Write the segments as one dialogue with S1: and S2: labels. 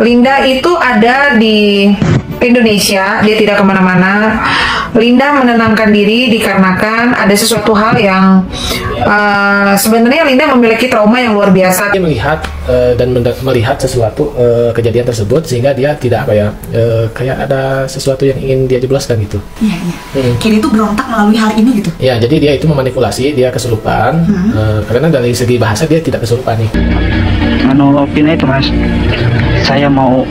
S1: Linda itu ada di Indonesia, dia tidak kemana-mana. Linda menenangkan diri dikarenakan ada sesuatu hal yang sebenarnya Linda memiliki trauma yang luar biasa.
S2: Dia melihat dan melihat sesuatu kejadian tersebut sehingga dia tidak kayak ada sesuatu yang ingin dia jebloskan gitu.
S3: Iya, iya. Kiri itu berontak melalui hal ini gitu.
S2: Ya, jadi dia itu memanipulasi, dia kesurupan. Karena dari segi bahasa dia tidak kesurupan nih.
S4: Vina itu mas, saya mau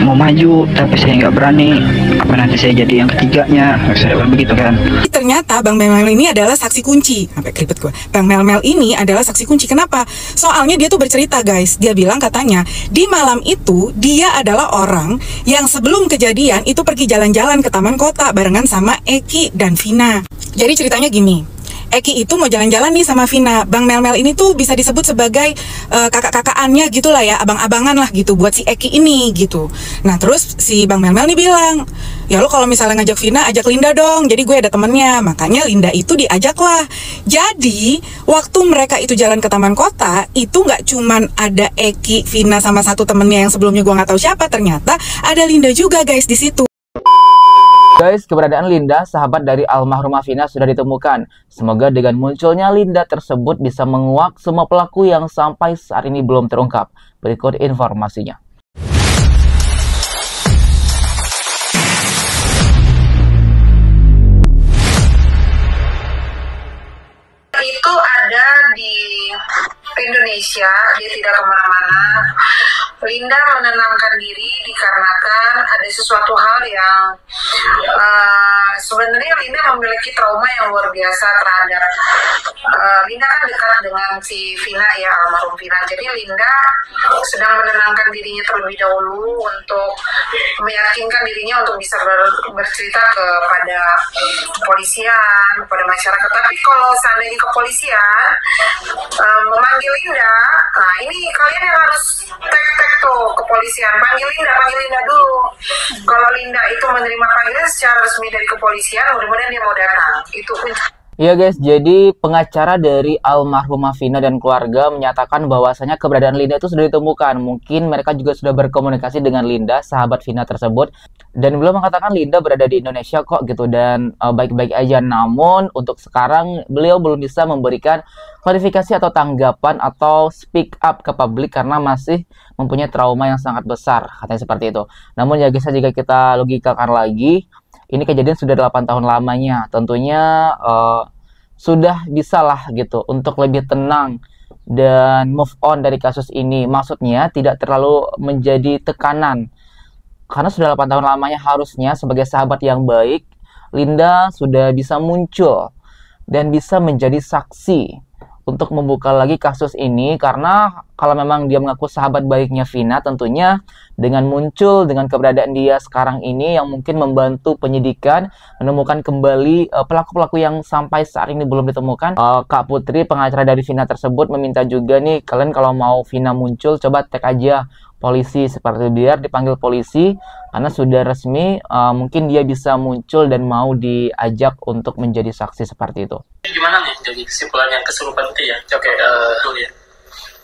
S4: maju tapi saya nggak berani, apa nanti saya jadi yang ketiganya, saya begitu kan.
S5: Ternyata Bang Mel ini adalah saksi kunci. Sampai keripet gue. Bang Mel ini adalah saksi kunci. Kenapa? Soalnya dia tuh bercerita guys. Dia bilang katanya di malam itu dia adalah orang yang sebelum kejadian itu pergi jalan-jalan ke taman kota barengan sama Eki dan Vina. Jadi ceritanya gini. Eki itu mau jalan-jalan nih sama Vina. Bang Mel ini tuh bisa disebut sebagai kakak-kakaannya gitu lah ya, abang-abangan lah gitu buat si Eki ini gitu. Nah terus si Bang Mel nih bilang, ya lo kalau misalnya ngajak Vina, ajak Linda dong. Jadi gue ada temennya, makanya Linda itu diajak lah. Jadi waktu mereka itu jalan ke taman kota, itu nggak cuman ada Eki, Vina sama satu temennya yang sebelumnya gue nggak tahu siapa. Ternyata ada Linda juga guys di situ.
S6: Guys, keberadaan Linda, sahabat dari almarhumah Vina, sudah ditemukan. Semoga dengan munculnya Linda tersebut bisa menguak semua pelaku yang sampai saat ini belum terungkap. Berikut informasinya.
S1: Itu ada di Indonesia, dia tidak kemana-mana. Linda menenangkan diri dikarenakan ada sesuatu hal yang sebenarnya Linda memiliki trauma yang luar biasa terhadap Linda kan dekat dengan si Vina ya, almarhum Vina. Jadi Linda sedang menenangkan dirinya terlebih dahulu untuk meyakinkan dirinya untuk bisa bercerita kepada kepolisian, kepada masyarakat. Tapi kalau seandainya kepolisian memanggil Linda, nah ini kalian yang harus tek tuh kepolisian, panggil Linda dulu. Kalau Linda itu menerima panggilan secara resmi dari kepolisian, mudah-mudahan dia mau datang. Itu kunci.
S6: Iya guys, jadi pengacara dari almarhumah Vina dan keluarga menyatakan bahwasanya keberadaan Linda itu sudah ditemukan. Mungkin mereka juga sudah berkomunikasi dengan Linda, sahabat Vina tersebut. Dan beliau mengatakan Linda berada di Indonesia kok gitu dan baik-baik aja. Namun untuk sekarang beliau belum bisa memberikan klarifikasi atau tanggapan atau speak up ke publik karena masih mempunyai trauma yang sangat besar, katanya seperti itu. Namun ya guys, jika kita logikakan lagi, ini kejadian sudah 8 tahun lamanya. Tentunya sudah bisalah gitu untuk lebih tenang dan move on dari kasus ini. Maksudnya tidak terlalu menjadi tekanan. Karena sudah 8 tahun lamanya, harusnya sebagai sahabat yang baik, Linda sudah bisa muncul dan bisa menjadi saksi untuk membuka lagi kasus ini. Karena kalau memang dia mengaku sahabat baiknya Vina, tentunya dengan muncul, dengan keberadaan dia sekarang ini yang mungkin membantu penyidikan, menemukan kembali pelaku-pelaku yang sampai saat ini belum ditemukan. Kak Putri, pengacara dari Vina tersebut, meminta juga nih, kalian kalau mau Vina muncul, coba tag aja polisi, seperti biar dipanggil polisi, karena sudah resmi, mungkin dia bisa muncul dan mau diajak untuk menjadi saksi seperti itu.
S7: Gimana nih jadi kesimpulan yang kesurupan itu ya? Oke, ya.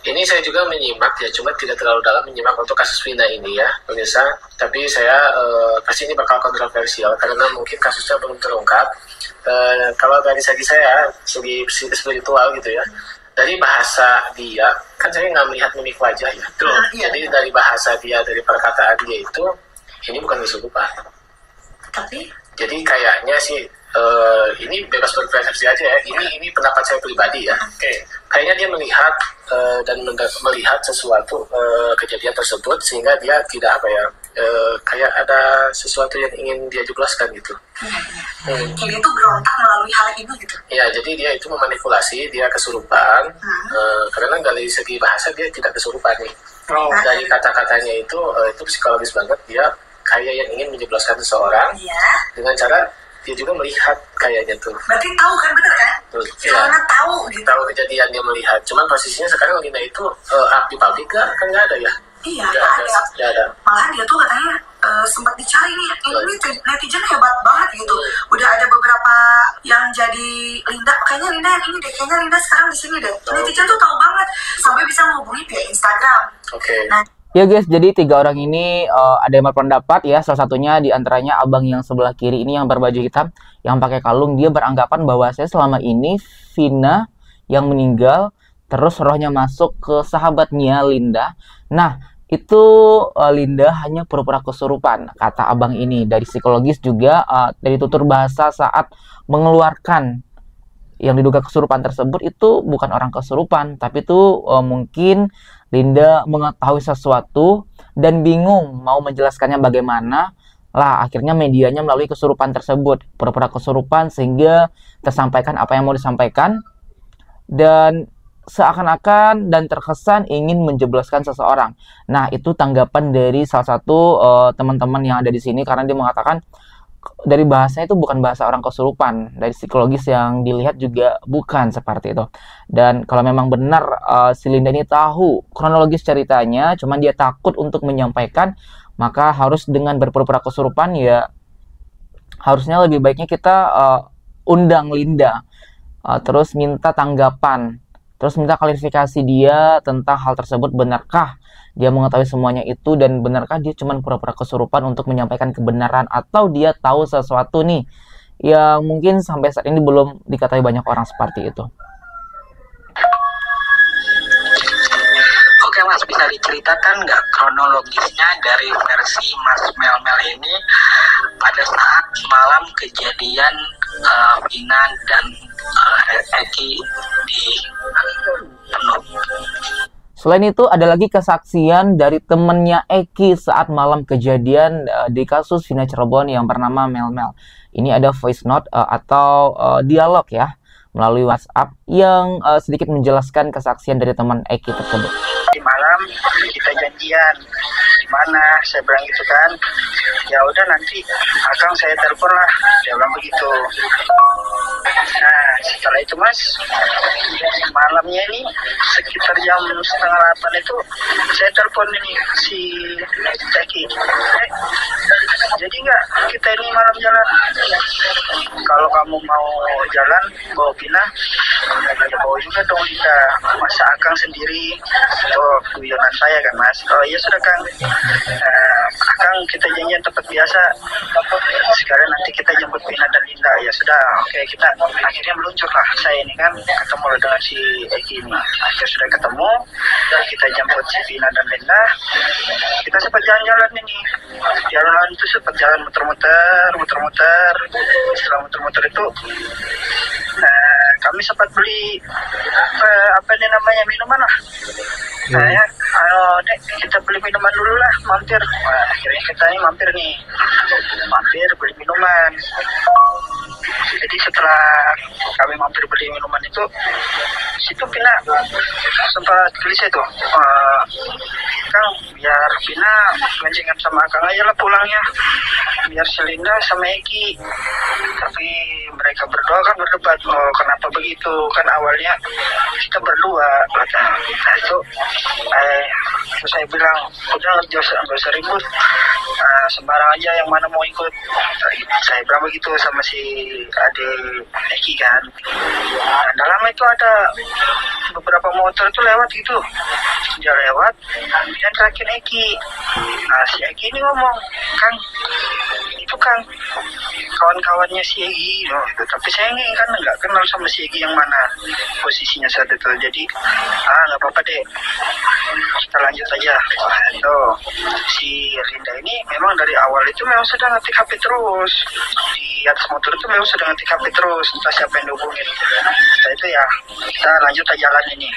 S7: Ini saya juga menyimak ya, cuma tidak terlalu dalam menyimak untuk kasus Vina ini ya, pemirsa. Tapi saya pasti ini bakal kontroversial karena mungkin kasusnya belum terungkap. Kalau dari segi saya, segi spiritual gitu ya, dari bahasa dia, kan saya nggak melihat mimik wajah ya. Jadi dari bahasa dia, dari perkataan dia itu, ini bukan kesurupan. Tapi? Jadi kayaknya sih, ini bebas berpersepsi aja ya. Ini pendapat saya pribadi ya. Kayaknya dia melihat dan melihat sesuatu kejadian tersebut sehingga dia tidak kayak ada sesuatu yang ingin dia jebloskan gitu.
S3: Kiri itu berontak melalui hal ini gitu.
S7: Ya, jadi dia itu memanipulasi, dia kesurupan. Karena dari segi bahasa dia tidak kesurupan nih. Dari kata-katanya itu psikologis banget. Dia kayak yang ingin menjebloskan seseorang dengan cara dia juga melihat kayaknya tuh.
S3: Berarti tahu kan, bener kan? Karena tahu gitu.
S7: Tahu kejadian dia melihat. Cuman posisinya sekarang Linda itu di pabrik kan nggak ada ya?
S3: Iya, nggak ada. Malahan dia tuh katanya sempat dicari nih. Ini netizen hebat banget gitu. Udah ada beberapa yang jadi Linda. Kayaknya Linda yang ini deh. Kayaknya Linda sekarang di sini deh. Netizen tuh tahu banget. Sampai bisa menghubungi via Instagram.
S7: Oke.
S3: Nah,
S6: Ya guys, jadi 3 orang ini ada yang berpendapat ya, salah satunya diantaranya abang yang sebelah kiri ini yang berbaju hitam, yang pakai kalung, dia beranggapan bahwa saya selama ini Vina yang meninggal, terus rohnya masuk ke sahabatnya Linda. Nah, itu Linda hanya pura-pura kesurupan, kata abang ini. Dari psikologis juga, dari tutur bahasa saat mengeluarkan yang diduga kesurupan tersebut itu bukan orang kesurupan, tapi itu mungkin Linda mengetahui sesuatu dan bingung mau menjelaskannya bagaimana. Lah, akhirnya medianya melalui kesurupan tersebut, pura-pura kesurupan sehingga tersampaikan apa yang mau disampaikan dan seakan-akan dan terkesan ingin menjebloskan seseorang. Nah, itu tanggapan dari salah satu teman-teman yang ada di sini, karena dia mengatakan dari bahasanya itu bukan bahasa orang kesurupan, dari psikologis yang dilihat juga bukan seperti itu. Dan kalau memang benar si Linda ini tahu kronologis ceritanya, cuman dia takut untuk menyampaikan, maka harus dengan berpura-pura kesurupan ya, harusnya lebih baiknya kita undang Linda, terus minta tanggapan, terus minta klarifikasi dia tentang hal tersebut. Benarkah dia mengetahui semuanya itu, dan benarkah dia cuma pura-pura kesurupan untuk menyampaikan kebenaran, atau dia tahu sesuatu nih yang mungkin sampai saat ini belum diketahui banyak orang seperti itu.
S8: Oke Mas, bisa diceritakan nggak kronologisnya dari versi Mas Melmel ini pada saat malam kejadian Vina dan Eki di Penuh?
S6: Selain itu, ada lagi kesaksian dari temennya Eki saat malam kejadian di kasus Vina Cirebon yang bernama Melmel. Ini ada voice note atau dialog ya, melalui WhatsApp yang sedikit menjelaskan kesaksian dari teman Eki tersebut.
S8: Di malam kita janjian di mana, saya bilang gitu kan. Ya udah, nanti akang saya telepon lah, dia bilang begitu. Nah, setelah itu Mas, malamnya ini sekitar jam 7:30 itu saya telepon ini si Eki. Jadi nggak kita ini malam jalan? Kalau kamu mau jalan bawa Vina, ya bawa juga dong Linda. Masa akang sendiri? Oh, guyonan saya kan Mas. Oh iya sudah Kang. Akang kita janjian tempat biasa. Sekarang nanti kita jemput Vina dan Linda. Ya sudah, oke, kita akhirnya meluncur lah. Saya ini kan ketemu dengan si Eki ini. Akhirnya sudah ketemu, kita jemput si Vina dan Linda. Kita sempat jalan-jalan ini. Jalan itu sempat jalan muter-muter. Setelah muter-muter itu kami sempat beli apa ini namanya, minuman lah. Saya Dek, kita beli minuman dulu lah, mampir. Nah, akhirnya kita ini mampir beli minuman. Jadi setelah kami mampir beli minuman itu, situ Vina sempat tulis itu, Kang, biar Vina ganjengan sama Kang aja lah pulangnya, biar Selinda sama Eki. Tapi mereka berdua kan berdebat, oh kenapa begitu, kan awalnya kita berdua katanya. Nah itu terus saya bilang, udah nggak usah ribut, sembarang aja yang mana mau ikut. Saya bilang begitu sama si adik Eki kan. Nah, dalam itu ada beberapa motor itu lewat gitu, dia lewat dan terakhir Eki. Nah si Eki ini ngomong, Kang, itu Kang kawan-kawannya si Egi, gitu. Tapi saya ini kan nggak kenal sama si Egi yang mana posisinya saat itu. Jadi nggak apa-apa deh, kita lanjut aja. Itu si Linda ini memang dari awal itu memang sudah ngetik HP terus, di atas motor itu memang sudah ngetik HP terus, entah siapa yang dihubungin. Setelah itu ya kita lanjut aja jalan ini.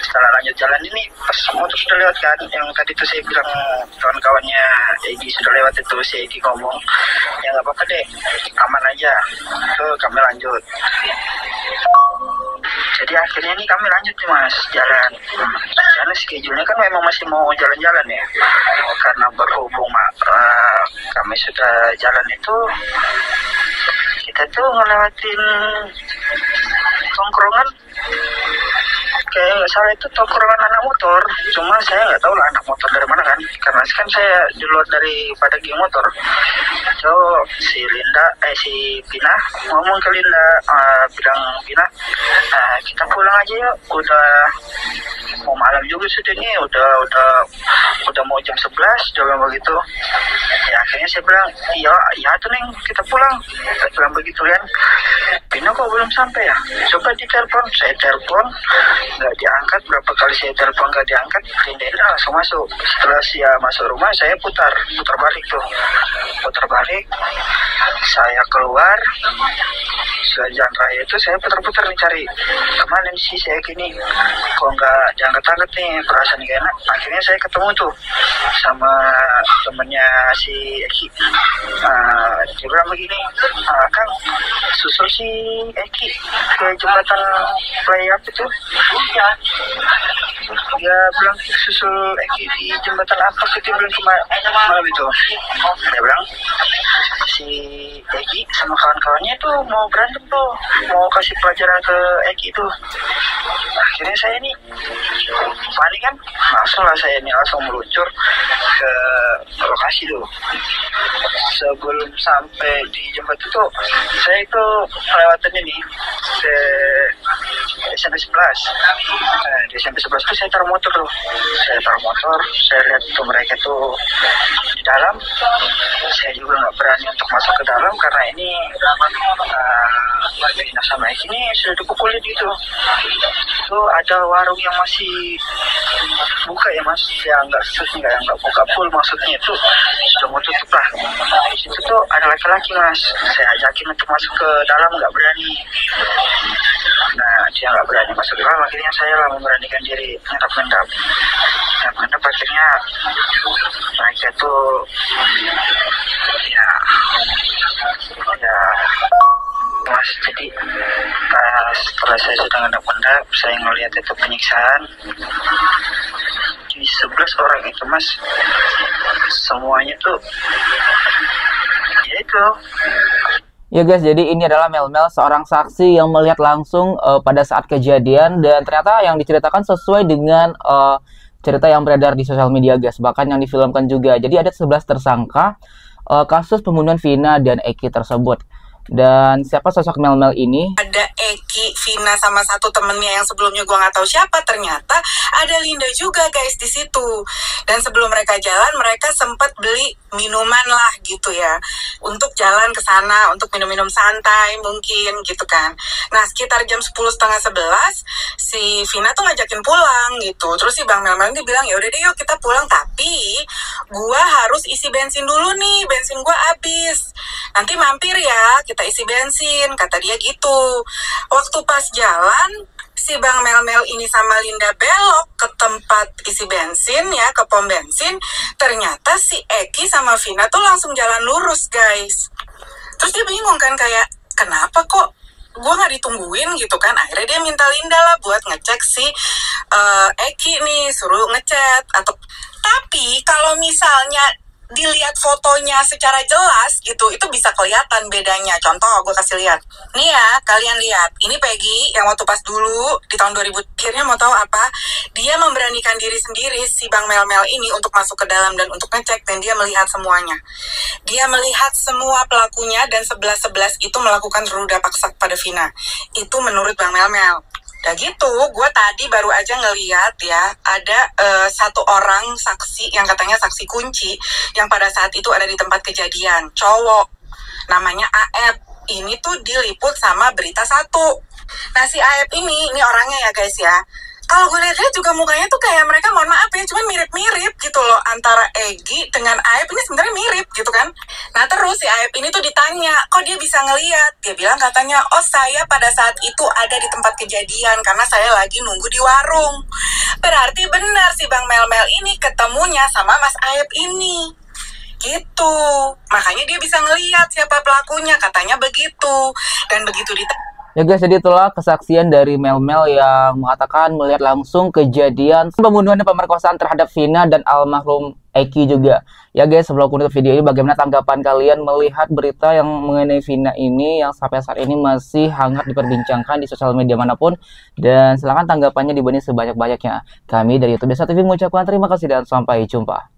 S8: Setelah lanjut jalan ini, pas motor sudah lewat kan, yang tadi itu saya bilang kawan-kawannya Egi sudah lewat itu, si Egi ngomong, ya nggak apa-apa deh, aman aja. Itu kami lanjut. Jadi akhirnya ini kami lanjut nih Mas, jalan. Karena schedule-nya kan memang masih mau jalan-jalan ya. Karena berhubung kami sudah jalan itu, kita tuh ngelewatin tongkrongan. Kayak nggak salah itu tongkrongan anak motor. Cuma saya nggak tahu lah anak motor dari mana kan. Karena kan saya di luar daripada geng motor. So si Vina ngomong ke Linda, bilang Vina, kita pulang aja yuk. Udah mau malam juga sudah nih, udah mau jam 11, dia bilang begitu. Ya akhirnya saya bilang, iya tuh Neng, kita pulang. Saya bilang begitu kan. Vina kok belum sampai ya? Coba ditelepon. Saya telepon, nggak diangkat. Berapa kali saya telepon nggak diangkat, Linda itu langsung masuk. Setelah saya masuk rumah, saya putar balik tuh. Putar balik, saya keluar. Setelah jalan raya itu saya putar-putar nih cari kemana sih saya gini, kok nggak diangkat-angkat nih, perasaan gak enak. Akhirnya saya ketemu tuh sama temennya si Eki. Dia bilang begini, Kang, susul si Eki ke jembatan Playap itu. Dia bilang susul Eki di jembatan apa gitu, bilang malam itu. Dia bilang si Eki sama kawan-kawannya tuh mau berantem tuh, mau kasih pelajaran ke Eki tuh. Akhirnya saya nih panik kan, langsung meluncur ke lokasi tuh. Sebelum sampai di jembatan itu, saya itu melewati ini ke SMP 11. Di SMP 11 itu saya taruh motor tuh. Saya lihat tuh mereka tuh di dalam. Saya juga nggak berani untuk masuk ke dalam karena ini Vina sama Eki ini sudah dipukulin gitu. Itu ada warung yang masih buka ya Mas, yang nggak buka full, maksudnya itu sudah mau tutup lah. Di situ tuh ada laki-laki Mas, saya ajakin untuk masuk ke dalam, nggak berani. Nah dia nggak berani masuk ke dalam, akhirnya saya lah memberanikan diri ngendap. Akhirnya mereka tuh ya Mas, jadi setelah saya sudah ngendap, saya ngelihat itu penyiksaan di 11 orang itu Mas, semuanya tuh ya itu.
S6: Ya guys, jadi ini adalah Mel, seorang saksi yang melihat langsung pada saat kejadian, dan ternyata yang diceritakan sesuai dengan cerita yang beredar di sosial media guys, bahkan yang difilmkan juga. Jadi ada 11 tersangka kasus pembunuhan Vina dan Eki tersebut. Dan siapa sosok Mel ini?
S5: Ada Eki, Vina sama satu temennya yang sebelumnya gua nggak tahu siapa. Ternyata ada Linda juga guys di situ. Dan sebelum mereka jalan, mereka sempat beli minuman lah gitu ya, untuk jalan ke sana, untuk minum-minum santai mungkin gitu kan. Nah sekitar jam 10:30-11 si Vina tuh ngajakin pulang gitu. Terus si Bang Mel ini bilang, ya udah deh yuk kita pulang, tapi gua harus isi bensin dulu nih, bensin gua habis. Nanti mampir ya, kita isi bensin, kata dia gitu. Waktu pas jalan, si Bang Mel ini sama Linda belok ke tempat isi bensin ya, ke pom bensin. Ternyata si Eki sama Vina tuh langsung jalan lurus guys. Terus dia bingung kan, kayak kenapa kok gue nggak ditungguin gitu kan. Akhirnya dia minta Linda lah buat ngecek si Eki nih, suruh ngechat atau. Tapi kalau misalnya dilihat fotonya secara jelas gitu, itu bisa kelihatan bedanya. Contoh gue kasih lihat nih ya, kalian lihat ini Peggy yang waktu pas dulu di tahun 2000. Akhirnya mau tahu apa, dia memberanikan diri sendiri si Bang Mel ini untuk masuk ke dalam dan untuk ngecek, dan dia melihat semuanya. Dia melihat semua pelakunya, dan 11 itu melakukan ruda paksa pada Vina. Itu menurut Bang Mel. Udah gitu, gue tadi baru aja ngeliat ya, ada satu orang saksi yang katanya saksi kunci, yang pada saat itu ada di tempat kejadian, cowok, namanya Aep. Ini tuh diliput sama Berita 1. Nah si Aep ini orangnya ya guys ya, kalau gue lihat juga mukanya tuh kayak mereka, mohon maaf ya, cuman mirip-mirip gitu loh, antara Egi dengan Aep ini sebenarnya mirip gitu kan. Nah terus si Aep ini tuh ditanya, kok dia bisa ngeliat? Dia bilang katanya, oh saya pada saat itu ada di tempat kejadian karena saya lagi nunggu di warung. Berarti benar si Bang Mel ini ketemunya sama Mas Aep ini. Gitu. Makanya dia bisa ngeliat siapa pelakunya, katanya begitu. Dan begitu
S6: Ya guys, jadi itulah kesaksian dari Mel yang mengatakan melihat langsung kejadian pembunuhan dan pemerkosaan terhadap Vina dan almarhum Eki juga. Ya guys, sebelum aku tutup video ini, bagaimana tanggapan kalian melihat berita yang mengenai Vina ini yang sampai saat ini masih hangat diperbincangkan di sosial media manapun? Dan silahkan tanggapannya dibanding sebanyak-banyaknya. Kami dari YouTube Desa TV mengucapkan terima kasih dan sampai jumpa.